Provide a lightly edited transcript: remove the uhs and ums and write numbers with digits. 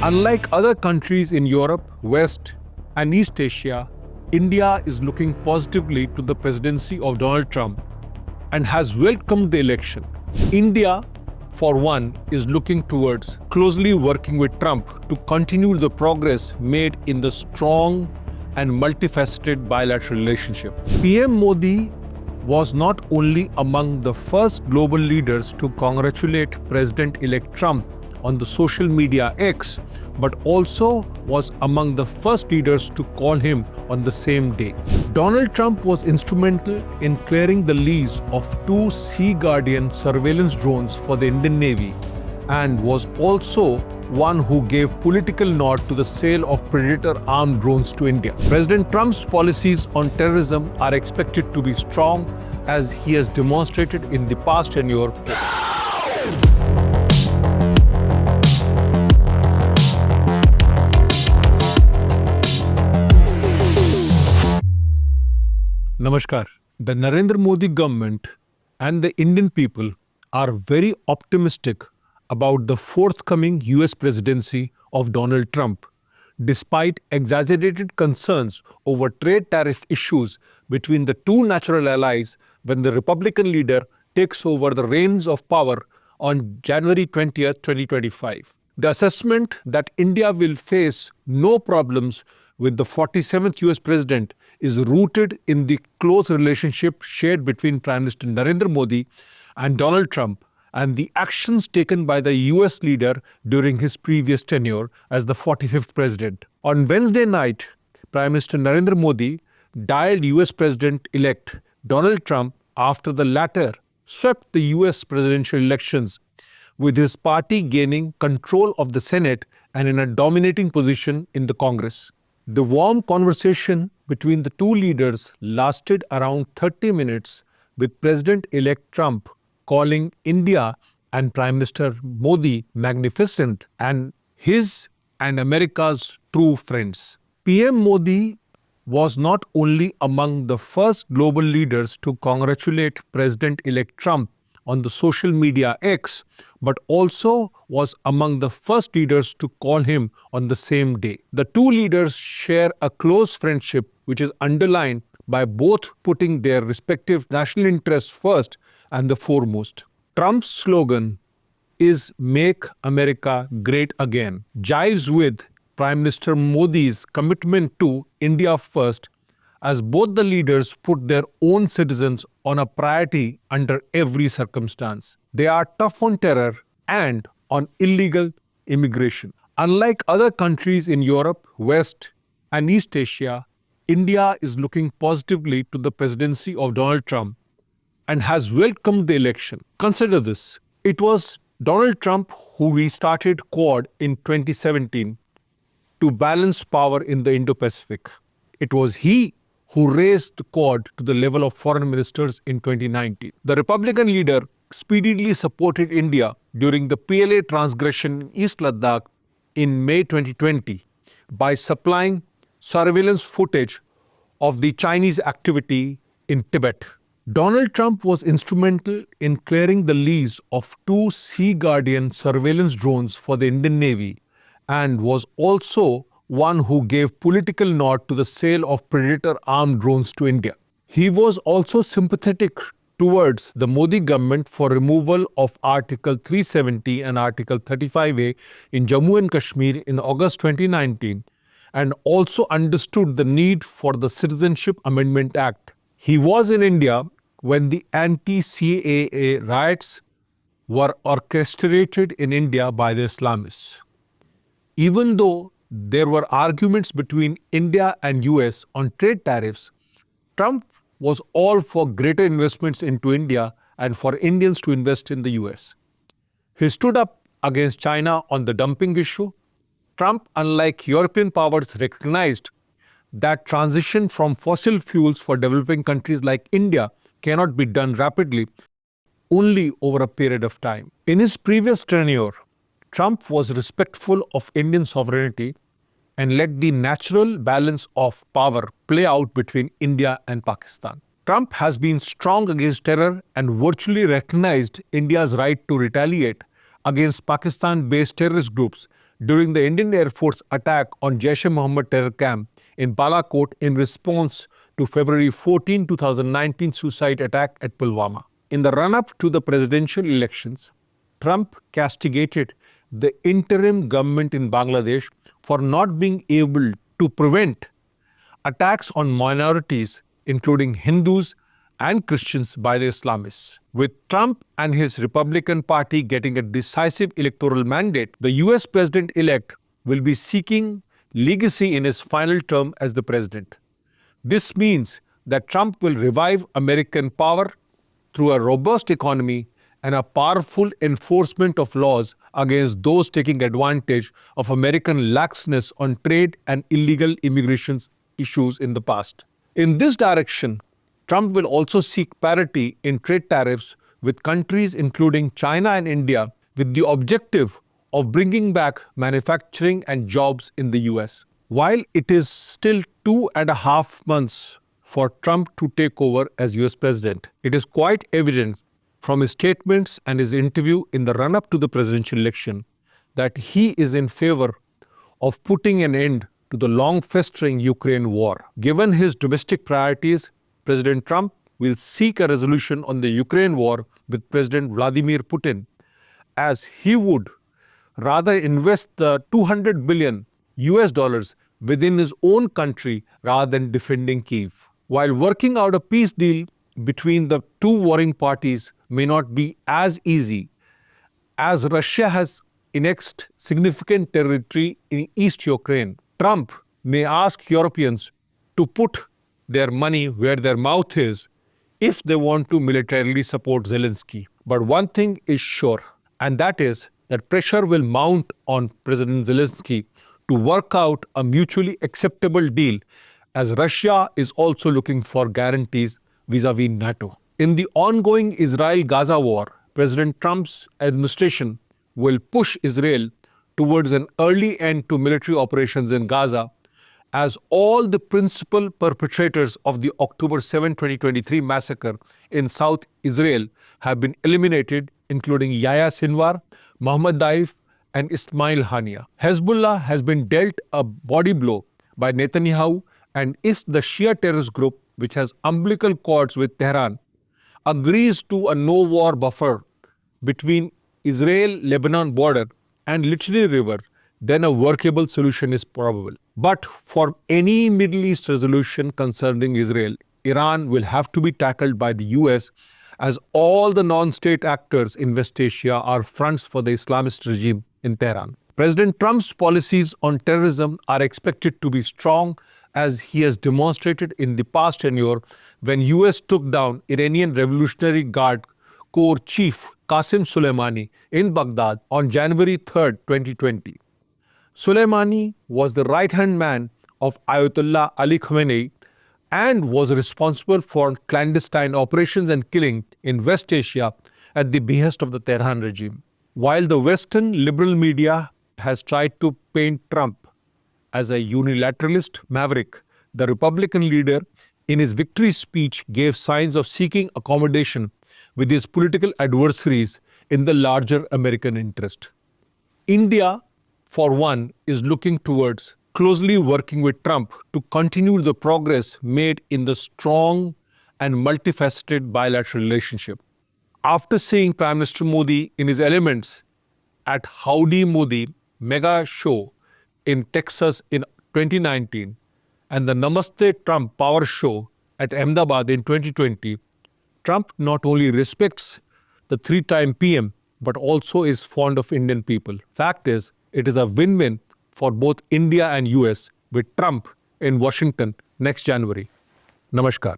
Unlike other countries in Europe, West, and East Asia, India is looking positively to the presidency of Donald Trump and has welcomed the election. India, for one, is looking towards closely working with Trump to continue the progress made in the strong and multifaceted bilateral relationship. PM Modi was not only among the first global leaders to congratulate President-elect Trump on the social media X, but also was among the first leaders to call him on the same day. Donald Trump was instrumental in clearing the lease of 2 Sea Guardian surveillance drones for the Indian Navy and was also one who gave political nod to the sale of Predator armed drones to India. President Trump's policies on terrorism are expected to be strong, as he has demonstrated in the past tenure. Namaskar. The Narendra Modi government and the Indian people are very optimistic about the forthcoming US presidency of Donald Trump, despite exaggerated concerns over trade tariff issues between the two natural allies when the Republican leader takes over the reins of power on January 20th, 2025. The assessment that India will face no problems with the 47th US president is rooted in the close relationship shared between Prime Minister Narendra Modi and Donald Trump and the actions taken by the US leader during his previous tenure as the 45th president. On Wednesday night, Prime Minister Narendra Modi dialed US President-elect Donald Trump after the latter swept the US presidential elections, with his party gaining control of the Senate and in a dominating position in the Congress. The warm conversation between the two leaders lasted around 30 minutes, with President-elect Trump calling India and Prime Minister Modi magnificent and his and America's true friends. PM Modi was not only among the first global leaders to congratulate President-elect Trump on the social media X, but also was among the first leaders to call him on the same day. The two leaders share a close friendship which is underlined by both putting their respective national interests first and the foremost. Trump's slogan is "Make America Great Again" jives with Prime Minister Modi's commitment to India first, as both the leaders put their own citizens on a priority under every circumstance. They are tough on terror and on illegal immigration. Unlike other countries in Europe, West, and East Asia, India is looking positively to the presidency of Donald Trump and has welcomed the election. Consider this. It was Donald Trump who restarted Quad in 2017 to balance power in the Indo-Pacific. It was he who raised the Quad to the level of foreign ministers in 2019. The Republican leader speedily supported India during the PLA transgression in East Ladakh in May 2020 by supplying surveillance footage of the Chinese activity in Tibet. Donald Trump was instrumental in clearing the lease of 2 Sea Guardian surveillance drones for the Indian Navy and was also one who gave political nod to the sale of Predator armed drones to India. He was also sympathetic towards the Modi government for removal of Article 370 and Article 35A in Jammu and Kashmir in August 2019 and also understood the need for the Citizenship Amendment Act. He was in India when the anti-CAA riots were orchestrated in India by the Islamists. Even though there were arguments between India and US on trade tariffs, Trump was all for greater investments into India and for Indians to invest in the US. He stood up against China on the dumping issue. Trump, unlike European powers, recognized that transition from fossil fuels for developing countries like India cannot be done rapidly, only over a period of time. In his previous tenure, Trump was respectful of Indian sovereignty and let the natural balance of power play out between India and Pakistan. Trump has been strong against terror and virtually recognized India's right to retaliate against Pakistan-based terrorist groups, during the Indian Air Force attack on Jaish-e-Mohammed terror camp in Balakot in response to February 14, 2019 suicide attack at Pulwama. In the run-up to the presidential elections, Trump castigated the interim government in Bangladesh for not being able to prevent attacks on minorities, including Hindus and Christians, by the Islamists. With Trump and his Republican Party getting a decisive electoral mandate, the US president-elect will be seeking legacy in his final term as the president. This means that Trump will revive American power through a robust economy and a powerful enforcement of laws against those taking advantage of American laxness on trade and illegal immigration issues in the past. In this direction, Trump will also seek parity in trade tariffs with countries including China and India, with the objective of bringing back manufacturing and jobs in the US. While it is still 2.5 months for Trump to take over as US president, it is quite evident from his statements and his interview in the run-up to the presidential election that he is in favor of putting an end to the long-festering Ukraine war. Given his domestic priorities, President Trump will seek a resolution on the Ukraine war with President Vladimir Putin, as he would rather invest the $200 billion within his own country rather than defending Kyiv. While working out a peace deal between the two warring parties may not be as easy, as Russia has annexed significant territory in East Ukraine, Trump may ask Europeans to put their money where their mouth is if they want to militarily support Zelensky. But one thing is sure, and that is that pressure will mount on President Zelensky to work out a mutually acceptable deal, as Russia is also looking for guarantees vis-à-vis NATO. In the ongoing Israel-Gaza war, President Trump's administration will push Israel towards an early end to military operations in Gaza, as all the principal perpetrators of the October 7, 2023 massacre in South Israel have been eliminated, including Yahya Sinwar, Mohammed Daif, and Ismail Hania. Hezbollah has been dealt a body blow by Netanyahu, and if the Shia terrorist group, which has umbilical cords with Tehran, agrees to a no-war buffer between Israel-Lebanon border and Litani River, then a workable solution is probable. But for any Middle East resolution concerning Israel, Iran will have to be tackled by the US, as all the non-state actors in West Asia are fronts for the Islamist regime in Tehran. President Trump's policies on terrorism are expected to be strong, as he has demonstrated in the past tenure when US took down Iranian Revolutionary Guard Corps Chief Qasem Soleimani in Baghdad on January 3, 2020. Soleimani was the right-hand man of Ayatollah Ali Khamenei and was responsible for clandestine operations and killing in West Asia at the behest of the Tehran regime. While the Western liberal media has tried to paint Trump as a unilateralist maverick, the Republican leader in his victory speech gave signs of seeking accommodation with his political adversaries in the larger American interest. India, for one, is looking towards closely working with Trump to continue the progress made in the strong and multifaceted bilateral relationship. After seeing Prime Minister Modi in his elements at Howdy Modi mega show in Texas in 2019 and the Namaste Trump power show at Ahmedabad in 2020, Trump not only respects the three-time PM but also is fond of Indian people. Fact is, it is a win-win for both India and US with Trump in Washington next January. Namaskar.